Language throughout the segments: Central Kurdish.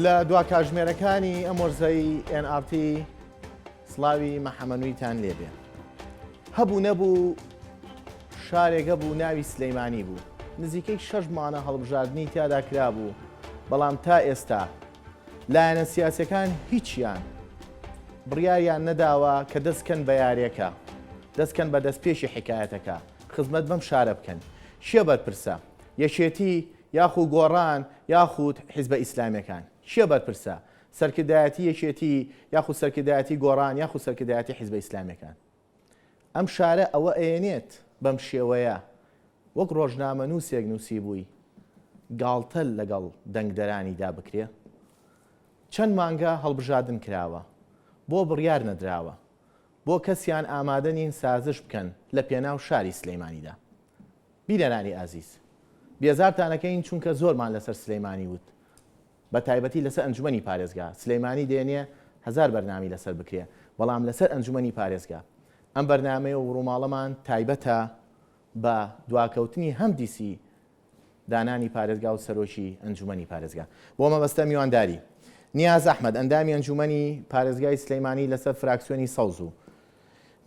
لە دوا کاتژمێرەکانی ئەم وەرزەی NRT سڵاوی مەحەمەدویتان لێبێ. هەبوو نەبوو شارێکە بوو ناوی سلەیمانی بوو. نزیکەی 6 مانە هەڵبژاردننی تیادا کرا بوو، بەڵام تا ئێستا لایەنە سیاسەکان هیچیان بڕیاریان نەداوە کە دەستکەن بە یاریەکە، دەستکەن بە دەستپێشی حکایەتەکە، خزمەت بەم شارە بکەن. شیە بەرپرسە؟ یەکێتی یاخود گۆڕان یاخود حیزبە ئیسلامیەکان. شیە بەرپرسە؟ سەرکردایەتی یەکێتی یاخود سەرکردایەتی گۆڕان یاخود سەرکردایەتی حیزبە ئیسلامیەکان. ئەم شارە ئەوە ئەیەنێت بەم شێوەیە وەک ڕۆژنامە نووسێک نووسی بووی گاڵتە لەگەڵ دەنگدەرانیدا بکرێ. چەند مانگە هەڵبژاردن کراوە، بۆ بڕیار نەدراوە، بۆ کەسیان ئامادە نین سازش بکەن لە پێناو شاری سلەیمانیدا. بیرەرانی ئازیز، بێزارتانەکەین چونکە زۆرمان لەسەر سلەیمانی وت، بە تایبەتی لەسەر ئەنجومەنی پارێزگا. سلەیمانی دێنێ 1000 بەرنامی لەسەر بکرێ، بەڵام لەسەر ئەنجومەنی پارێزگا ئەم بەرنامەیە و ڕووماڵەمان تایبەتە بە دواکەوتنی هەم دیسی دانانی پارێزگا و سەرۆکی ئەنجومەنی پارێزگا. بۆ مەبەستە میوانداری نیاز ئەحمەد ئەندامی ئەنجومەنی پارێزگای سلەیمانی لەسەر فراکسیۆنی سەوز و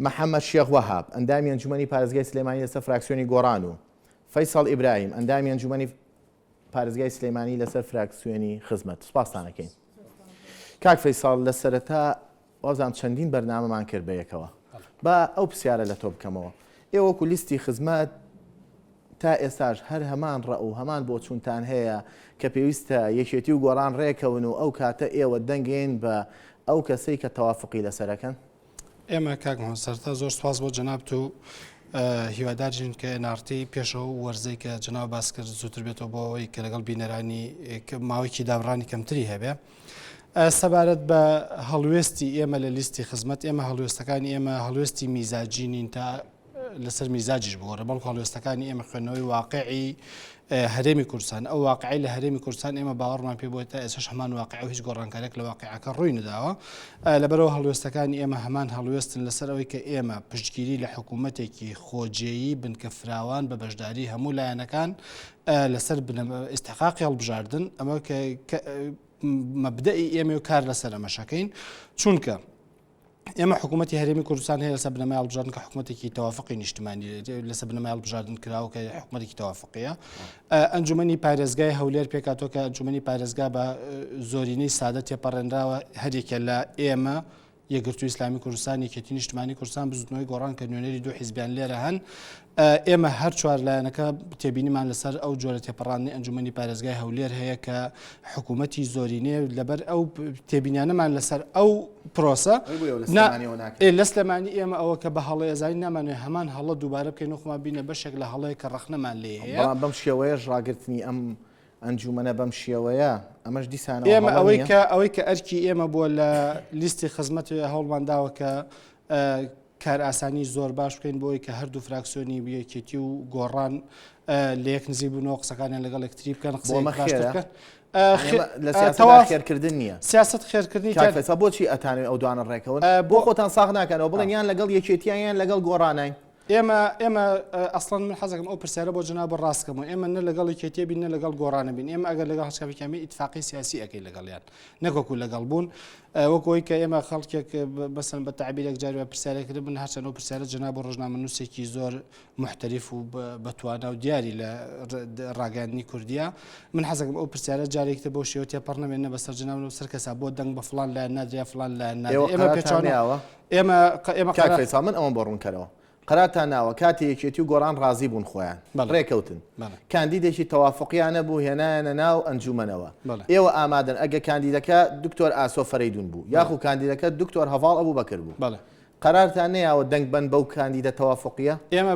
محەممەد شێخ وەهاب ئەندامی ئەنجومەنی پارێزگای سلەیمانی لەسەر فراکسیۆنی گۆڕان و فەیساڵ ئیبراهیم ئەندامی ئەنجومەنی پارێزگای سلەیمانی لەسەر فراکسیۆنی خزمەت. سوپاستانەکەین. کاک فەیساڵ لە سەرەتا وازام چەندین بەرنامەمان کرد بە یەکەوە، بە ئەو پرسیارە لە تۆ بکەمەوە. ئێوەکو لیستی خزمەت تا ئێستاش هەر هەمان ڕە و هەمان بۆ چونتان هەیە کە پێویستە یەکێتی و گۆڕان ڕێکەون و ئەو کاتە ئێوە دەنگێن بە ئەو کەسەی کە تەوافقی لەسەرەکەن؟ ئێمە کاکمان سەرتا زۆر سپاس بۆ جەناب و هیوادارژین کە NRT پێشەوە وەرزەی کە جەناب باس کرد زووتر بێتەوە بۆ ئەوەی کە لەگەڵ بینەرانی ماوەیەکی داڕانی کەمتری هەبێ. سەبارەت بە هەڵوێستی ئێمە لە لیستی خزمەت، ئێمە هەڵوێستەکانی ئێمە هەڵوێستی میزاجینین تا لەسەر میزاجیش بگۆڕێ، بەڵکو هەڵوێستەکانی ئێمە خوێندنەوەی واقعی هەرێمی کوردستان. ئەو واقعی لە هەرێمی کوردستان ئێمە باوەڕمان پێ بووە تا ئێستاش هەمان واقع و هیچ گۆڕانکارێک لە واقعەکە ڕووی نەداوە. لەبەرەوە هەڵوێستەکانی ئێمە هەمان هەڵوێستن لەسەر ئەوەی کە ئێمە پشتگیری لە حکوومەتێکی خۆجێیی بنکە فراوان بە بەشداری هەموو لایەنەکان لەسەر ئیستحقاقی هەڵبژاردن، ئەمە مەبدەئی ئێمە و کار لەسەر ئەمەشەکەین، چونکە ئێمە حکوومەتی هەرێمی کوردستان هەیە لەسەر بنەمای هەڵبژاردن کە حکوومەتێکی تەوافقی نیشتیمانی لەسەر بنەمای هەڵبژاردن کراوە کە حکوومەتێکی تەوافقیە. ئەنجومەنی پارێزگای هەولێر پێکاتۆ کە ئەنجومەنی پارێزگا بە زۆرینەی سادە تێپەڕێنراوە هەرێکە لە ئێمە یەکگرتووی ئیسلامی کوردستان یەکێتی نیشتیمانی کوردستان بزوتنەوەی گۆڕان کە نوێنەری دوو حیزبیان لێرە هەن. ئێمە هەر چوار لایەنەکە تێبینیمان لەسەر ئەو جۆرە تێپەڕاندنی ئەنجومەنی پارێزگای هەولێر هەیە کە حکوومەتی زۆرینێ لەبەر ئەو تێبینیانەمان لەسەر ئەو پرۆسە لە سلەمانی ئێمە ئەوە کە بە هەڵی ئەزایی نامانوێت هەمان هەڵە دووبارە بکەین وخما بینە بەشێک لە هەڵەیە کە ڕەخنەمان لێ هەیە. بەڵام بەم شێوەیە ڕاگررتنی ئەم ئەنجومەنە بەم شێوەیە ئەمەش دیسانە ئێمە ئەوەی کە ئەرکی ئێمە بووە لە لیستی خزمەت هەوڵمانداوە کە کار ئاسانی زۆر باش بکەین بۆی کە هەردوو فراکسیۆنی یەکێتی و گۆڕان لە یەک نزیک بوونەوە قسەکانیان لەگەڵ یەکتری بکەن قسەکەن لە سیاست خێرکردن نییە. سیاست خێرکردنی کافێسا بۆچی ئەتانوێت ئەو دوانە ڕێکەوە بۆ خۆتان ساغ ناکەنەوە بڵێن یان لەگەڵ یەکێتیان لەگەڵ گۆڕانای. ئێمە ئەسڵەن من حەزەکەم ئەو پرسیارە بۆ جەناب ڕاستکەمەوە ئێمە نە لەگەڵ یەکێتیە بین نە لەگەڵ گۆڕانە بین. ئێمە ئەگەر لەگەڵ هەچکاوێکیان ئیتفاقی سیاسی ئەەکەی لەگەڵیان نەکۆکو لەگەڵ بوون، وەکەوەی کە ئێمە خەڵکێک بەسەن بە تعبیرێک جارێ پرسیارێکرد بن هەرچەند ئەو پرسیارە جەناب ڕۆژنامە نووسێکی زۆر محتەریف و بەتوانە و دیاری لە ڕاگەاندنی کوردیە. من حەزەکەم ئەو پرسیارە جارێکتە بۆ شێوە تێپەڕ نەبێنە بەسەر جەناب سەر کەسا بۆ دەنگ بە فڵان لایەن نادرێ فڵان لایەن نادرێ. ئێمە پێچوانەوە ئێمە کاک فەیساڵ من ئەوەم بۆ ڕوونکەرەوە قەراتان ناوە کاتی یەکێتی و گۆڕان ڕازی بوون خۆیان ڕێکەوتن کاندیدێکی تەوافقیانە بوو هێنایەنە ناو ئەنجومەنەوە. ئێوە ئامادەن ئەگە کاندیدەکە دکتۆر ئاسۆ فەرەیدون بوو یاخو کاندیدەکە دکتۆر هەڤاڵ ئەبوو بەکر بوو، قەرارتان نەیەوە دەنگ بن بەو کاندیدە تەوافقیە؟ ئێمە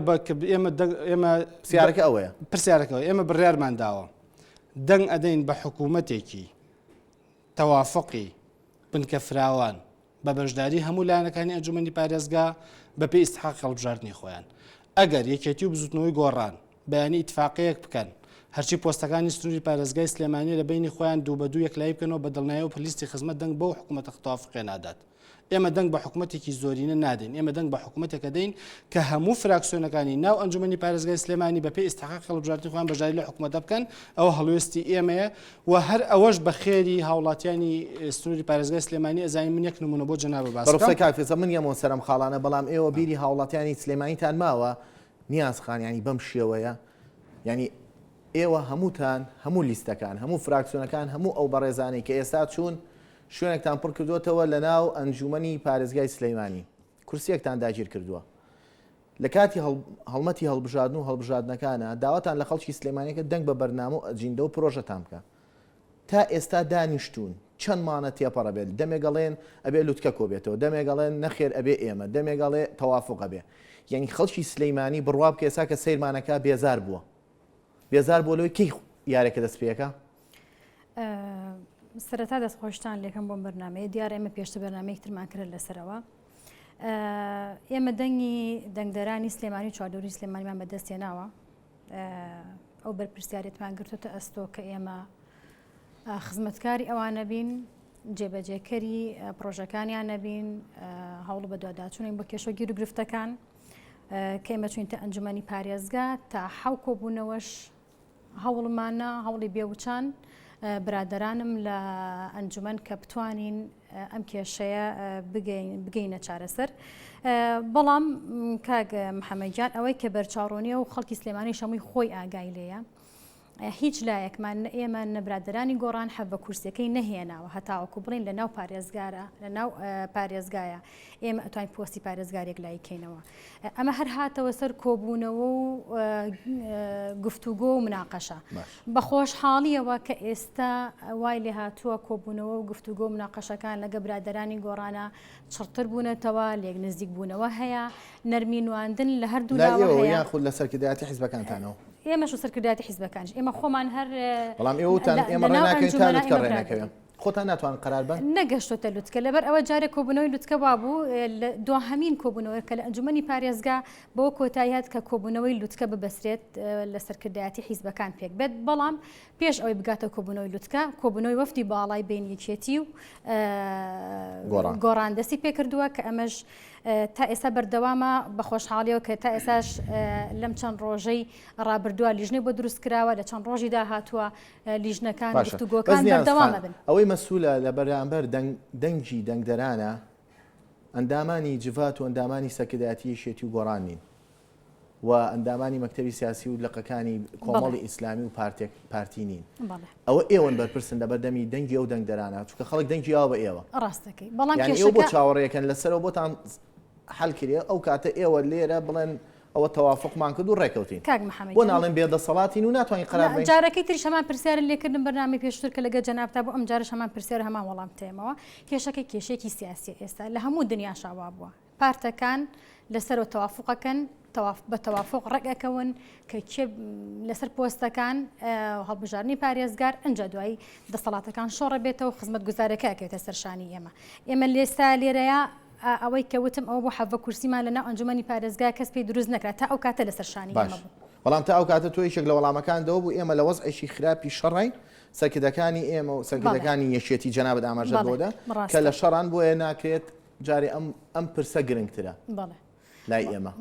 پرسیارەکە ئەوەیە پرسیارەکەەوە ئێمە بڕیارمان داوە دەنگ ئەدەین بە حکوومەتێکی تەوافقی بنکە فراوان بە بەشداری هەموو لایەنەکانی ئەنجومەنی پارێزگا بەپێی ئیستحقاقی هەڵبژاردننی خۆیان. ئەگەر یەکێتی و بزوتنەوەی گۆڕان بەیانی ئیتفاقیەک بکەن هەرچی پۆستەکانی سنووری پارێزگای سلێمانی لە بینی خۆیان دوو بە دوو یەکلایی بکەنەوە بە دڵنیایی و پلیستی خزمەت دەنگ بەو حکوومەتە تەوافقی نادات. ئێمە دەنگ بە حکوومەتێکی زۆرینە نادەین ئێمە دەنگ بە حکوومەتێکە دەین کە هەموو فراکسیۆنەکانی ناو ئەنجومەنی پارێزگای سلێمانی بەپێی ئیستحقاق هەڵبژاردننی خۆیان بەژاری لە حکوومەتە بکەن ئەوە هەڵوێستی ئێمەیە و هەر ئەوەش بە خێری هاوڵاتیانی سنووری پارێزگای سلێمانی ئەزانین من یەک نمونە بۆ جەنابە باس ڕۆستای کاکفێزە من یەمەوە سەرم خاڵانە بەڵام ئێوە بیری هاوڵاتیانی سلێمانیتان ماوە نیازخان ینی بەم شێوەیە ینی ئێوە هەمووتان هەموو لیستەکان هەموو فراکسیۆنەکان هەموو ئەو بەڕێزانەی کە ئێستا چوون شوێنێکتان پڕ کردوتەوە لە ناو ئەنجومەنی پارێزگای سلەیمانی کورسیەکتان داگیر کردووە لە کاتی هەڵمەتی هەڵبژاردن و هەڵبژاردنەکانە داواتان لە خەڵکی سلێمانیەکە دەنگ بە بەرنامە و ئەجیندە و پرۆژەتان بکە تا ئێستا دانیشتون چەند مانە تێپەڕە بێت دەمێگەڵێن ئەبێ لوتکە کۆبێتەوە دەمێگەڵێن نەخێر ئەبێ ئێمە دەمێگەڵێ تەوافق ئەبێ یعنی خەڵکی سلەیمانی بڕوا بکە ئێستا کە سەیرمانەکە بێزار بووە بێزار بۆ لەوەی کەی یارێکە دەست پێەکە سەرەتا دەستخۆشتان لێکم بۆم بەرنامەیە دیارە ئێمە پێشتر بەرنامەیەک ترمان کرد لەسەرەوە ئێمە دەنگی دەنگدەرانی سلێمانی چواردۆری سلێمانیمان بەدەستێناوە ئەو بەرپرسیارەتمان گرتوتە ئەستۆ کە ئێمە خزمەتکاری ئەوانە بین جێبەجێکەری پرۆژەکانیان نەبین هەوڵ بە دوواداچوونین بۆ کێشە گیر و گرفتەکان کە ئێمە چوینتە ئەنجومەنی پارێزگا تا حەو کۆبوونەوەش هەوڵمانە هەوڵی بێوچان برادرانم لە ئەنجومەن کە بتوانین ئەم کێشەیە بگەینە چارەسەر بەڵام کاک محەممەدجان ئەوەی کە بەرچاڕۆنیە و خەڵکی سلێمانی شەمووی خۆی ئاگای لێیە هیچ لایەکمان ئێمە نەبرادرانی گۆڕان حەب بە کورسەکەی نەهێناوە هەتاوەکو بڵین لە ناو پارێزگارە لە ناو پارێزگایە ئێمە ئەتوانین پۆستی پارێزگارێک لایکەینەوە ئەمە هەر هاتەوە سەر کۆبوونەوە و گفتوگۆ و مناقەشە بە خۆشحاڵیەوە کە ئێستا وای لێ هاتووە کۆبوونەوە و گفتوگۆ و مناقەشەکان لەگە برادرانی گۆڕانە چڕتر بوونەتەوە لێک نزیک بوونەوە هەیە نەرمینواندن لە هەردوو لاوە یاخود لە سەرکردایەتی حیزبەکانتانەوە ئێمە شو سەرکردایەتی حیزبەکانش ئێمە خۆمان هەر بەڵام ئێوەتان ئێمە ڕێناکەین تا لوتکە ڕێناکەوێن خۆتان ناتوان قرار بن نەگەشتۆتە لوتکە لەبەر ئەوە جارێک کۆبوونەوەی لوتکە وابوو دوهەمین کۆبوونەوە کە لە ئەنجومەنی پارێزگا بەوە کۆتاییات کە کۆبوونەوەی لوتکە ببەسرێت لە سەرکردایەتی حیزبەکان پێک بێت بەڵام پێش ئەوەی بگاتە کۆبوونەوەی لوتکە کۆبوونەوەی وەفدی باڵای بین یەکێتی و گۆڕان دەستی پێکردووە کە ئەمەش تا ئێستا بەردەوامە بە خۆشحاڵیەوە کە تا ئێساش لەم چەند ڕۆژەی ڕابردووە لیژنەی بۆ دروست کراوە لە چەند ڕۆژی داهاتووە لیژنەکان گفتوگۆکان بەردەوامە بن ئەوەی مەسوولە لە بەرامبەر دەنگی دەنگدەرانە ئەندامانی جڤات و ئەندامانی سەرکردایەتی شێتی و گۆڕان نین و ئەندامانی مەکتەبی سیاسی و لقەکانی کۆمەڵی ئیسلامی و پارتی نین ئەوە ئێوەن بەرپرسن لە بەردەمی دەنگی ئەو دەنگدەرانە چونکە خەڵک دەنگی ئەوە بە ئێوە ڕاستەکەی بەڵام ئێوە بۆ چاوەڕێیەکەن لەسەرەوە بۆتان حل کرێ ئەو کاتە ئێوە لێرە بڵێن ئەوە تەوافقمان کرد و ڕێکەوتین بۆ ناڵێن بێدەسەڵاتین و ناتوانین قرار بین جارەکەی تریش هەمان پرسیارە لێکردن بەرنامەی پێشتر کە لەگە جەنابتا بوو ئەم جارش هەمان پرسیار هەمان وەڵام تێمەوە کێشەکەی کێشێکی سیاسی ئێستا لە هەموو دنیا شاوا بووە پارتەکان لەسەرەوە تەوافقەکەن بە تەوافق ڕێگەکەون کە لەسەر پۆستەکان هەڵبژارنی پارێزگار ئەنجا دوایی دەسەڵاتەکان شۆڕە بێتەوە خزمەت گوزارەکەکەوێتە سەرشانی ئێمە لێستا لێرەیە ئەوەی کەوتم ئەوە بۆ حەڤە کورسیمان لە ناو ئەنجومەنی پارێزگا کەس پێی دروست نەکرات تا ئەو کاتە لە سەرشانی ئێمە بوو بەڵام تا ئەو کاتە تۆ یەکێک لە وەڵامەکانەوە بوو ئێمە لە وەزعێکی خراپی شەڕین سەرکردەکانی ئێمە و سەرکردەکانی یەکێتی جەنابەت ئاماژە بۆدا کە لە شەڕان بۆیە ناکرێت جارێ ئەم پرسە گرنگترە لای ئێمە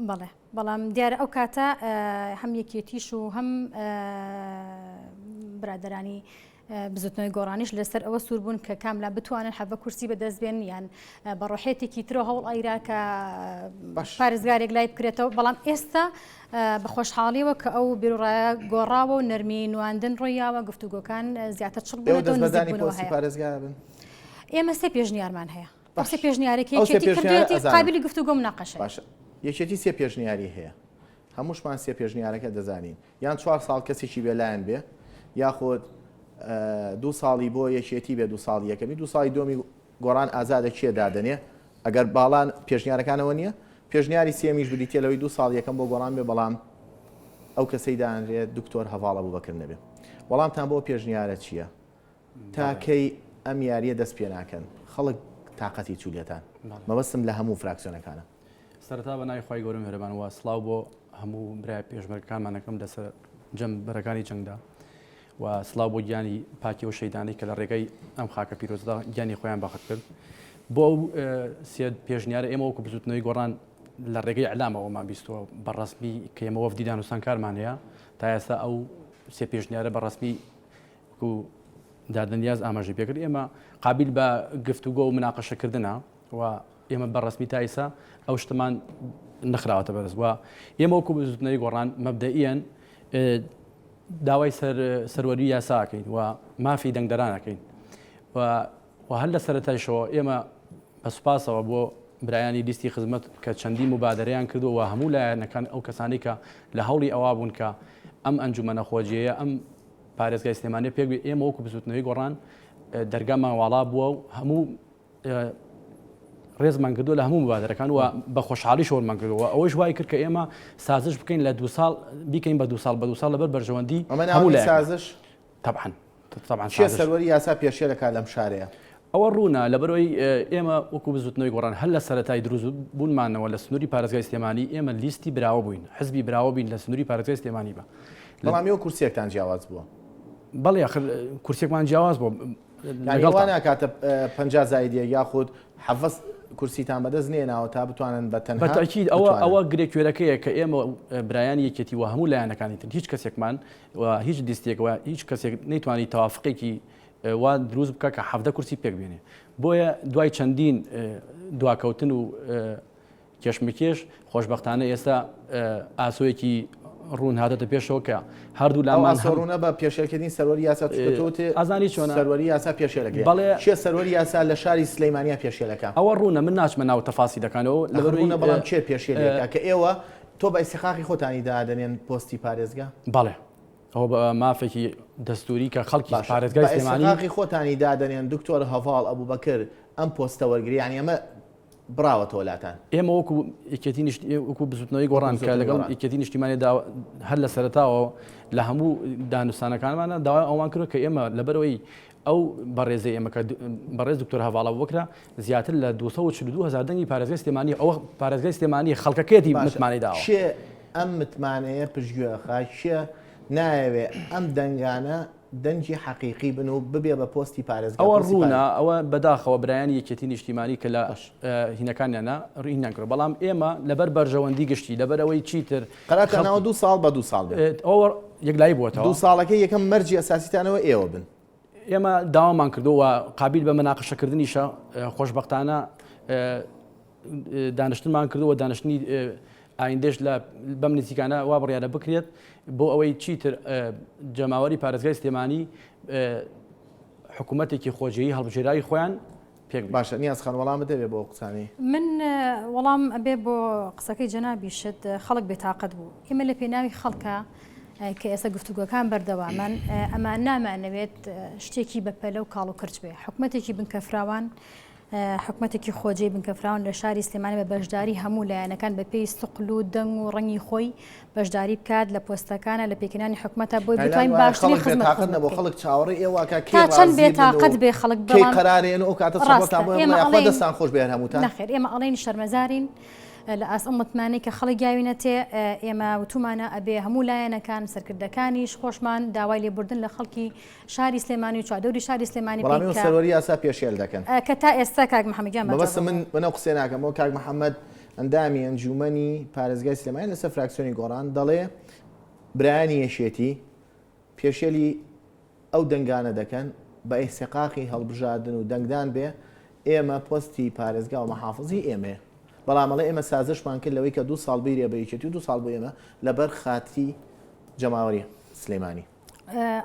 بەڵام دیارە ئەو کاتە هەم یەکێتیش و هەم برادرانی بزوتنەوەی گۆڕانیش لەسەر ئەوە سوور بوون کە کاملا بتوانن حەڤە کورسی بەدەستبێن یان بە ڕۆحێتێکی ترۆ هەوڵ ئایرا کە پارێزگارێک لای بکرێتەوە بەڵام ئێستا بە خۆشحاڵیەوە کە ئەو بیرڕایە گۆڕاوە و نەرمی نواندن ڕۆیاوە گفتوگۆکان زیاتر چڵ پارێزگار ئێمە سێ پێشنیارمان هەیە سێ پێشنیارێکی کردێتی قابلی گفتوگۆ مناقەشە یەکێتی سێ پێشنیاری هەیە هەمووشمان سێ پێشنیارەکە دەزانین یان 4 ساڵ کەسێکی بێلایەن بێ یاخۆت 2 ساڵی بۆ یەکێتی بێ 2 ساڵی یەکەمی 2 ساڵی دۆمی گۆڕان ئازادە کێ دادنێ ئەگەر باڵان پێشنیارەکانەوە نییە پێشنیاری سێمیش بریتێ لەوەی 2 ساڵ یەکەم بۆ گۆڕان بێ بەڵام ئەو کەسەی دانرێت دکتۆر هەواڵە بوو بەکرد نەبێ وەڵامتان بۆ پێشنیارە چییە تاکەی ئەم یاریە دەست پێ ناکەن خەڵک تااقەتی چولێتان مەبەستم لە هەموو فراکسیۆنەکانە سەرەتا بە نای خی گەورم هێرەبانەوە سڵاو بۆ هەموو برای پێشمەرگەکانمانەکەم لەسەر جەم بەرەکانی جەنگدا و سڵاو بۆ گیانی پاکی و شەیدانی کە لە ڕێگەی ئەم خاکە پیرۆزدا گیانی خۆیان باخت کرد بۆ سێ پێشنیارە ئێمە وەکو بزوتنەوەی گۆڕان لە ڕێگەی ئەلامەوەمان بیستەوە بەڕسمی کە ئێمە وەفدی دانوستان کارمان هەیە تا ئێستا ئەو سێ پێشنیارە بەڕسمی و دادنیاز ئاماژەی پێکرد ئێمە قابل بە گفتوگۆ و مناقەشەکردنە و ئێمە بەڕسمی تا ئێستا ئەو شتمان نخراوەتە بەرز وە ئێمە وەکو بزوتنەوەی گۆڕان مەبدەئیەن داوای سەروەری یاساکەین و مافی دەنگدەرانەکەین و هەر لە سەرەتایشەوە ئێمە بە سوپاسەوە بۆ برایانی لیستی خزمەت کە چەندی مبادرەیان کردو و هەموو لایەنەکان ئەو کەسانی کە لە هەوڵی ئەوا بوون کە ئەم ئەنجومەنە خۆجیەیە ئەم پارێزگای سلێمانی پێک ئێمە وەکو بزوتنەوەی گۆڕان دەرگامان واڵا بووە و هەموو ڕێزمان کردو لە هەموو مبادرەکان و بە خۆشحاڵی شۆرمان کردەوە ئەوەش وای کرد کە ئێمە سازش بکەین لە 2 ساڵ بیکەین بە 2 ساڵ بە 2 ساڵ لەبەر بەرژەوەندی هەموو سازش طبعا چیە سەروەری یاسا پێشێلەکە لەم شارەیە ئەوە ڕوونا لەبەرەوەی ئێمە وەکو بزوتنەوەی گۆڕان هەر لە سەرەتای دروست بوونمانەوە لە سنووری پارێزگای سلێمانی ئێمە لیستی براوە بووین حزبی براوە بین لە سنووری پارێزگای سلێمانی بە بەڵامیەوە کورسێکتان جیاواز بووە بەڵێ کورسێکمان جیاواز بوو لەگەڵوانە کاتە 50 زایدیە یاخود حەفەز کورسیتان بەدەست نێناوە تا بتوانن بەتەنها بەتاکید ئەوە گرێکوێرەکەیە کە ئێمە برایانی یەکێتی و هەموو لایەنەکانی تر هیچ کەسێکمان و هیچ دیستێکەوە هیچ کەسێک نەیتوانی تەوافقێکی وا دروست بکە کە 17 کورسی پێک بێنێ بۆیە دوای چەندین دواکەوتن و کێشمەکێش خۆشبەختانە ئێستا ئاسۆیەکی ڕوون هاتەتە پێشەوە کە هەردوو لامان ڕوونە بە پێشێلکردنی سەروەری یاسا ئازانی چۆنە سەروەری یاسا پێشێلەکە بەڵێ چیە سەروەری یاسا لە شاری سلەیمانیا پێشێلەکە ئەوە ڕوونە من ناچمە ناو تەفاسی دەکانەوە لەبەرونە بەڵام چێ پێشێلەکە کە ئێوە تۆ بە ئیسیخاقی خۆتانی دادەنێن پۆستی پارێزگا بەڵێ ئەوە بە مافێکی دەستوری کە خەڵکی پارێزگای سلێمانی ئیسیخاقی خۆتانی دادەنێن دکتۆر هەڤاڵ ئەبوبەکر ئەم پۆستە وەرگری یعنی ئەمە براوە تۆلاتان ئێمە وەکو یەکێتی وەکو بزوتنەوەی گۆڕان کە لەگەڵ یەکێتی نیشتیمانی هەر لە سەرەتاوە لە هەموو دانوستانەکانمانە داوای ئەومان کرد کە ئێمە لەبەرەوەی ئەو بەڕێزەی ئێمە کە بەڕێز دکتۆر هەڤاڵە بکرا زیاتر لە 242,000 دەنگی پارێزگای سلێمانی ئەوە پارێزگای سلێمانی خەڵکەکەتی متمانی داوە چێ ئەم متمانەیە پشتگوێخە چیە نایەوێ ئەم دەنگانە دەنگی حەقیقی بن و ببێ بە پۆستی پارێزگا ئەوە ڕوونا ئەوە بەداخەوە برایانی یەکێتی نیشتیمانی کە لە هینەکانیانە ڕینیان کرد بەڵام ئێمە لەبەر بەرژەوەندی گشتی لەبەر ئەوەی چیتر قەراتەناوە 2 ساڵ بە 2 ساڵ بێت ئەوە یەکلایی بووەتەوە 2 ساڵەکە یەکەم مەرجی ئەساسیتانەوە ئێوە بن ئێمە داوامان کردووە قابل بە مناقەشەکردنیشە خۆشبەختانە دانیشتنمان کردووە دانیشتنی ئایندێش لە بەم نزیکانە وا بڕیارە بکرێت بۆ ئەوەی چیتر جەماوەری پارێزگای سلێمانی حکوومەتێکی خۆجیایی هەڵبژێرایی خۆیان پێک باشە نیازخان وەڵامە دەبێت بۆ قسانی من وەڵام ئەبێ بۆ قسەکەی جەنابیشت خەڵک بێتاقەت بوو ئێمە لە پێناوی خەڵکە کە ئێستا گفتوگۆکان بەردەوامن ئەمان نامانەوێت شتێکی بەپەلە و کاڵ و کرچ بێ حکوومەتێکی بنکەفراوان حکوومەتێکی خۆجێ بنکەفراون لە شاری سلێمانی بە بەشداری هەموو لایەنەکان بە پێی سوقل و دەنگ و ڕەنگی خۆی بەشداری بکات لە پۆستەکانە لە پێکەنانی حکوومەتە بۆی بتوانین باشترین خزمەت بۆ خەڵک چاوەڕێ ئێوە تا چەند بێتاقەت بێ خەڵک بەڵام قەرارێن و کاتە سەبەتان بۆ ئێمە دەستان خۆش بێن هەمووتان نەخێر ئێمە ئەڵێنی شەرمەزارین لە ئاس ئەم متمانەی کە خەڵک گاوینەتێ ئێمە وتومانە ئەبێ هەموو لایەنەکان سەرکردەکانیش خۆشمان داوای لێبوردن لە خەڵکی شاری سلێمانی و چادەوری شاری سلێمانی بەڵام سەروەری یاسا پێشێل دەکەن کە تا ئێستا کاک محەممەدیان بەبەستە من قسێ ناکەمەوە کاک محەممەد ئەندامی ئەنجومەنی پارێزگای سلێمانی لەسەر فراکسیۆنی گۆڕان دەڵێ برایانی یەشێتی پێشێلی ئەو دەنگانە دەکەن بە ئیسیقاقی هەڵبژاردن و دەنگدان بێ ئێمە پۆستی پارێزگا و مەحافزی ئێمە بەڵامەڵە ئێمە سازشمان کرد لەوەی کە 2 ساڵ بیرێ بە یەکێتی و 2 ساڵ بۆ ئێمە لەبەر خاتی جەماوەری سلێمانی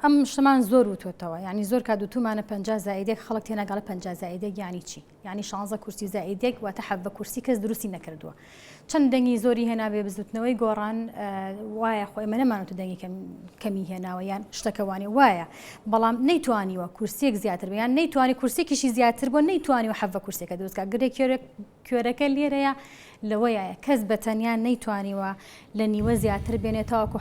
ئەم شتمان زۆر وتۆتەوە یعنی زۆر کا دوتومانە 50 زائیدێک خەڵک تێناگەڵە 50 زائیدێک یعنی چی یعنی 16 کورسی زائیدێک واتە حەڤە کورسی کەس دروستی نەکردووە چەند دەنگی زۆری هێنابێ بزوتنەوەی گۆڕان وایە خۆی ئێمە نەمانوتە دەنگی کەمی هێناوە یان شتەکەوانی وایە بەڵام نەیتوانیوە کورسێک زیاتر بێ یان نەیتوانی کورسێکیشی زیاتر بۆ نەیتوانیوە حەڤە کورسێکە دروستکە گرێ کوێرەکە لێرەیە لەوەیە کەس بەتەنیان نەیتوانیوە لە نیوە زیاتر بێنێتەوەکو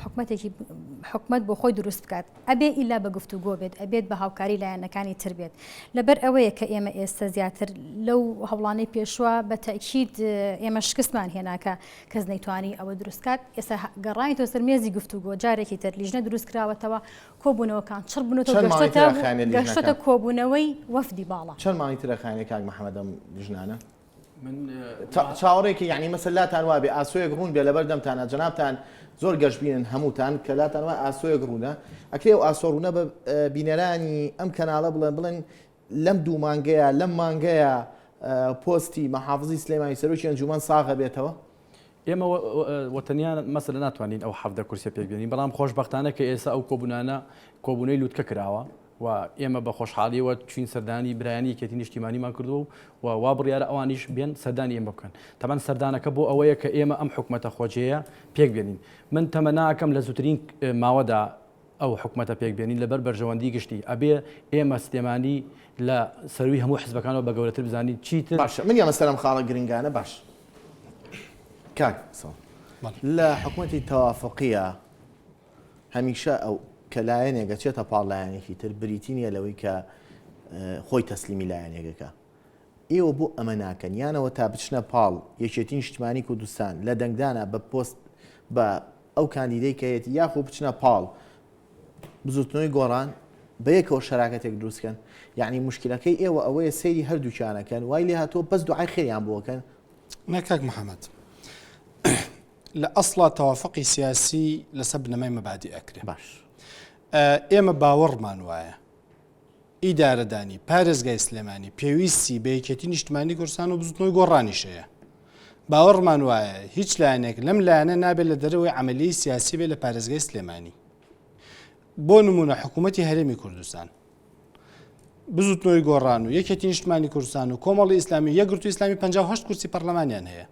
حکومەت بۆ خۆی دروست بکات ئەبێ ئیلا بە گفتوگۆ بێت ئەبێت بە هاوکاری لایەنەکانی تر بێت لەبەر ئەوەیە کە ئێمە ئێستا زیاتر لەو هەوڵانەی پێشوە بە تەکید ئێمە شکستمان هێناکە کەس نەیتوانی ئەوە دروستکات ئێستا گەڕانیتەوە سەر مێزی گفتوگۆ جارێکی تر لیژنە دروست کراوەتەوە کۆبوونەوەکان چڕ بوونەوە گەشتە کۆبوونەوەی وەفدی باڵا چەند مانی ترەخانێک کاک محەممەدەم ژنانە چاوەڕێکی یعنی مەسلاتان وابێ ئاسۆیەک ڕوون بێ لەبەر دەمتانە جەنابتان زۆر گەشتبینن هەمووتان کە لاتانوە ئاسۆیەک ڕوونە ئەکرێ و ئاسۆڕوونە بە بینەرانی ئەم کەناڵە بڵێن لەم دوو مانگەیە لەم مانگەیە پۆستی مەحافزی سلێمانی سەرۆکی ئەنجومەن ساغە بێتەوە ئێمە وەتەنیان مەسەلە ناتوانین ئەو حەفدە کورسە پێبێنین بەڵام خۆشبەختانە کە ئێستا ئەو کۆبوونانە کۆبوونەی لوتکە کراوە و ئێمە بە خۆشحاڵیەوە چین سەردانی برایانی کەتی نیشتیمانیمان کردو و وا بڕیارە ئەوانیش بێن سەردانی ئێمە بکەن تەمان سەردانەکە بۆ ئەوەیە کە ئێمە ئەم حکومەتە خۆجەیە پێک بێنین من تەمە ناکەم لە زووترین ماوەدا ئەو حکومەتە پێک بێنین لەبەر بەرژەوەندی گشتی ئەبێ ئێمە سلێمانی لە سەروی هەموو حزبەکانەوە بە گەورەتر بزانین چیتر باشە من یامە سەرم خاڵە گرنگانە باش کاک لە حکومەتی تەوافقیە هەمیشە ئەو کە لایەنێکە چێتە پاڵ لایەنێکی تر بریتینیە لەوەی کە خۆی تەسلیمی لایەنێکەکە ئێوە بۆ ئەمە ناکەن یانەوە تا بچنە پاڵ یەکێتی نیشتیمانی کوردستان لە دەنگدانە بە پۆست بە ئەو کاندیدەی کەیەتی یاخۆ بچنە پاڵ بزوتنەوەی گۆڕان بە یەکەوە شەراکەتێک دروستکەن یعنی مشکلەکەی ئێوە ئەوەیە سەیری هەردووچانەکەن وای لێ هاتۆ بەس دوعای خێریان بۆکەن ناکاک محەممەد لە ئەسڵا تەوافقی سیاسی لەسەر بنەمای مەبادی ئەکرێ باش ئێمە باوەڕمان وایە ئیدارەدانی پارێزگای سلێمانی پێویستی بە یەکێتی نیشتیمانی کوردستان و بزوتنەوەی گۆڕانیشەیە باوەڕمان وایە هیچ لایەنێک لەم لایەنە نابێت لە دەرەوەی عملی سیاسی بێت لە پارێزگای سلێمانی بۆ نمونە حکوومەتی هەرێمی کوردستان بزوتنەوەی گۆڕان و یەکێتی نیشتیمانی کوردستان و کۆمەڵی ئیسلامی یەکگرتووی ئیسلامی 58 کورسی پەرلەمانیان هەیە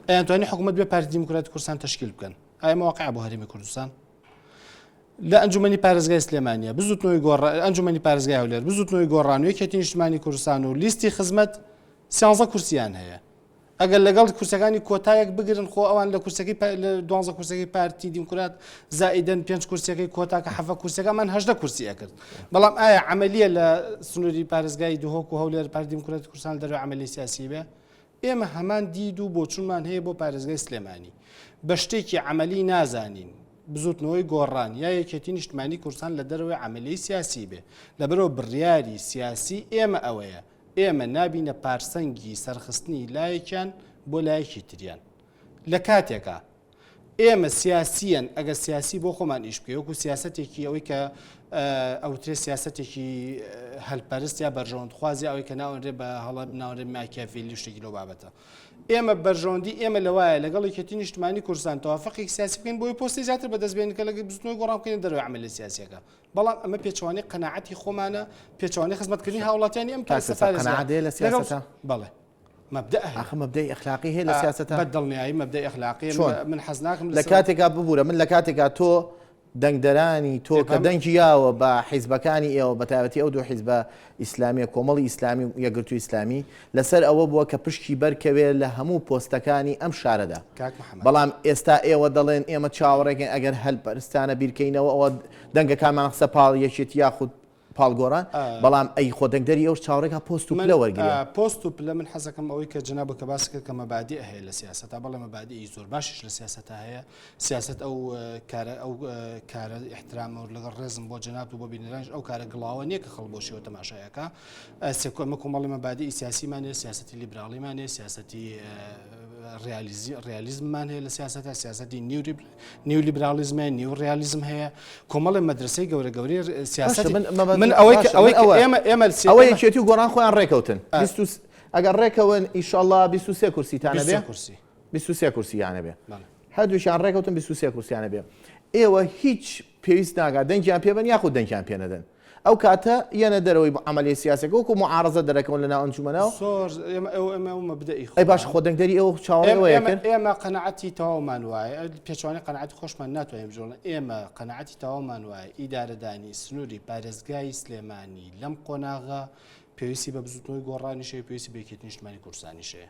ئەیانتوانی حکوومەت بێ پارتی دیموکراتی کوردستان تشکیل بکەن ئایا مواقع بۆ هەرێمی کوردستان لە ئەنجومەنی پارێزگای سلێمانیە بزوتنەوەی گۆڕان ئەنجومەنی پارێزگای هەولێر بزوتنەوەی گۆڕان و یەکێتی نیشتیمانی کوردستان و لیستی خزمەت 13 کورسیان هەیە ئەگەر لەگەڵ کورسەکانی کۆتایەک بگرن خۆ ئەوان لە کورسەکەی لە 12 کورسەکەی پارتی دیموکرات زائیدەن 5 کورسەکەی کۆتاکە 7 کورسەکەمان 18 کورسی ئەکرد بەڵام ئایا عملیە لە سنووری پارێزگای دوهۆک و هەولێر پارتی دیموکراتی کوردستان دەروی عملی سیاسی بێ ئێمە هەمان دید و بۆچونمان هەیە بۆ پارێزگای سلێمانی بە شتێکی عملی نازانین بزوتنەوەی گۆڕان یا یەکێتی نیشتیمانی کوردستان لە دەرەوەی عملی سیاسی بێ لەبەرەوە بڕیاری سیاسی ئێمە ئەوەیە ئێمە نابینە پارسەنگی سەرخستنی لایەکیان بۆ لایەکی تریان لە کاتێکە ئێمە سیاسیەن ئەگەر سیاسی بۆ خۆمان ئیش بکەی وەکو سیاسەتێکی ئەوەی کە ئەوترێ سیاسەتێکی هەلپەرست یا بەرژەوەندخوازی ئەوەی کە ناوەنرێ بە هەڵە ناوەنرێ ماکیاڤێلی شتێکی لەو بابەتە ئێمە بەرژەوەندی ئێمە لەوایە لەگەڵ یەکێتی نیشتیمانی کوردستان تەوافقێکی سیاسی بکەین بۆی پۆستی زیاتر بەدەستبێنین کە لەگەڵ بزوتنەوەی گۆڕان بکەین دەرەوەی عملی سیاسیەکە بەڵام ئەمە پێچەوانی قەناعەتی خۆمانە پێچەوانی خزمەتکردنی هاوڵاتیانی ئەم قەناعەتێ لە سیاسەتە بەڵێ مبدأ ئەخە مەبدەی ئەخلاقی هەیە لە سیاسەتە بەدڵنیایی مەبدەی ئەخلاقی من حەز ناکەم لە کاتێکا ببوورە من لە کاتێکا تۆ دەنگدەرانی تۆ کە دەنگی یاوە بە حیزبەکانی ئێوە بە تایبەتی ئەو دوو حیزبە ئیسلامیە کۆمەڵی ئیسلامی و یەکگرتووی ئیسلامی لەسەر ئەوە بووە کە پشکی بەرکەوێت لە هەموو پۆستەکانی ئەم شارەدا بەڵام ئێستا ئێوە دەڵێن ئێمە چاوەڕێکن ئەگەر هەلپەرستانە بیرکەینەوە ئەوە دەنگەکانمان قسە پاڵ یەکێتی یاخود پاڵگۆڕان بەڵام ئەی خۆ دەنگدەری ئەوش چاوەڕێکە پۆست و پلە وەرگێ پۆست و پلە من حەزەکەم ئەوەی کە جناب کە باس کرد کە مەبادی هەیە لە سیاسەتا بەڵێ مەبادی زۆر باشش لە سیاسەتا هەیە سیاست ئەو کارە احترامە و لەگەڵ ڕێزم بۆ جناب و بۆ بینەرانش ئەو کارە گڵاوە نییە کە خەڵبۆشیەوە تەماشایەکە ئەمە کۆمەڵی مەبادی سیاسیمانێ سیاسەتی لیبراڵیمانێ سیاسەتی ریالیزممان هەیە لە سیاسەتە سیاسەتی نیو لیبرالیزمە نیو ریالیزم هەیە کۆمەڵی مەدرسەی گەورە گەوری سیاست من ئەوە یەکێتی و گۆڕان خۆیان ڕێکەوتن ئەگەر ڕێکەون ئیشەڵڵا 23 کورسیتانە بێ 23 کورسییانە بێ هەردووشیان ڕێکەوتن 23 کورسیانە بێ ئێوە هیچ پێویست ناگات دەنگیان پێبن یاخود دەنگیان پێنەدەن ئەو کاتە یەنە دەرەوەی عملی سیاسەکە وەکو معارەزە دەرەکەون لە ناو ئەنجومەنەوە ئەی باش خۆ دەنگدەری ئەوە چاوەڕێەوەیە کرد ئێمە قەنەعەتی تەواومان وایە پێچوانی قەنەعەتی خۆشمان ناتوانین بژۆڵن ئێمە قەنەعەتی تەواومان وایە ئیدارەدانی سنووری پارێزگای سلێمانی لەم قۆناغا پێویستی بە بزوتنەوەی گۆڕانیشەیە پێویستی بە یەکێتی نیشتیمانی کوردستانیشەیە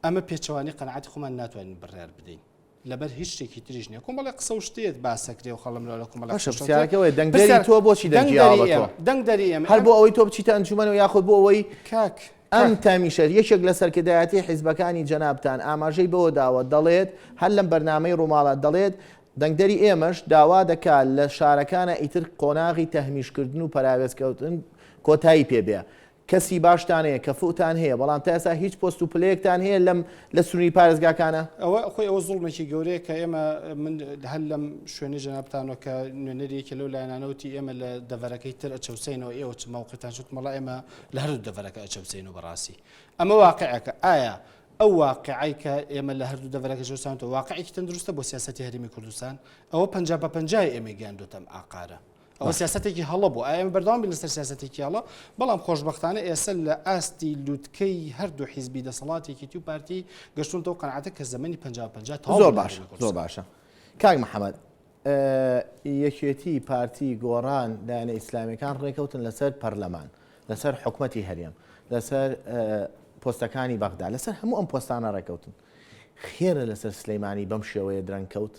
ئەمە پێچەوانی قەنەعەتی خۆمان ناتوانین بڕیار بدەین لەبەر هیچ شتێکی تریش نییە کۆمەڵی قسە و شتێت باسەکرێ و خەڵم لە کۆمەڵ باشە پرسیارەکەەوەی دەنگدەری تۆ بۆچی دەنگیاوە دەنگدەری ئێمە هەر بۆ ئەوەی تۆ بچیتە ئەنجومەنەوە یاخود بۆ ئەوەی کاک ئەم تامیشەر یەکێک لە سەرکردایەتی حیزبەکانی جەنابتان ئاماژەی بەوە داوە دەڵێت هەر لەم بەرنامەی ڕووماڵات دەڵێت دەنگدەری ئێمەش داوا دەکات لە شارەکانە ئیتر قۆناغی تەهمیشکردن و پەراوێزکەوتن کۆتایی پێبێ کەسی باشتان هەیە کە فوتان هەیە بەڵام تا ئێستا هیچ پۆست و پلەیەکتان هەیە لە سنووری پارێزگاکانە ئەوە خۆی ئەوە زوڵمێکی گەورەیە کە ئێمە من هەر لەم شوێنی جەنابتانەوە کە نوێنەرێکی لەو لایەنانەوتی ئێمە لە دەڤەرەکەی تر ئەچەوسینەوە ئێوە چ مووقتان شت مەڵا ئێمە لە هەردوو دەڤەرەکە ئەچەوسین و بەڕاستی ئەمە واقعەکە ئایا ئەو واقعی کە ئێمە لە هەردوو دەڤەرەکە جوستانەوە واقعێکی تەندروستە بۆ سیاسەتی هەرێمی کوردستان ئەوە 50/50 ئێمە گەیاندوتەم ئاقارە ئەوە سیاسەتێکی هەڵە بوو ئایا بەردەوام بین لەسەر سیاسەتێکی هەڵە بەڵام خۆشبەختانە ئێستا لە ئاستی لووتکەی هەردوو حیزبی دەسەڵاتێکی تی و پارتی گەشتونەوە قەنەعەتە کە زەمەنی 50/50 زۆر باشە زۆر باشە کاک محەممەد یەکێتی پارتی گۆڕان لایەنە ئیسلامیەکان ڕێکەوتن لەسەر پەرلەمان لەسەر حکوومەتی هەرێم لەسەر پۆستەکانی بەغدا لەسەر هەموو ئەم پۆستانە ڕێکەوتن خێرە لەسەر سلەیمانی بەم شێوەیە درەنگکەوت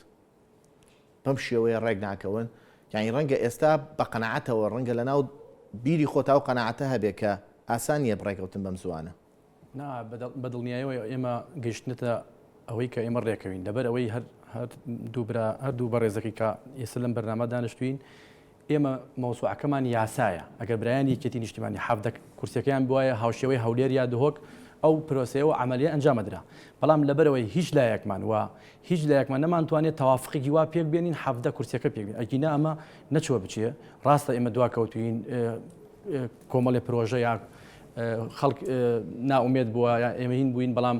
بەم شێوەیە ڕێک ناکەون یعنی ڕەنگە ئێستا بە قەنەعەتەوە ڕەنگە لە ناو بیری خۆتا و قەنەعەتە هەبێت کە ئاسان نیە بڕێکەوتن بەم زوانە بەدڵنیایەوە ئێمە گەیشتنێتە ئەوەی کە ئێمە ڕێکەوین لەبەر ئەوەی هەردوو بەڕێزەکەی کە ئێستا لەم بەرنامە دانیشتوین ئێمە مەوسوعەکەمان یاسایە ئەگەر برایانی یەکێتی نیشتیمانی حەفدە کورسەکەیان بواە هاوشێوەی هەولێر یا دهۆک ئەو پرۆسەیەوە عملیە ئەنجامەدرا بەڵام لەبەرەوەی هیچ لایەکمان وە هیچ لایەکمان نەمانتوانێت تەوافقێکی وا پێک بێنین حەفدە کورسەکە پێک ئەگینا ئەمە نەچوە بچێ ڕاستە ئێمە دوا کەوتوین کۆمەڵی پرۆژە یا خەڵک ناومێت بووە یا ئێمە هین بووین بەڵام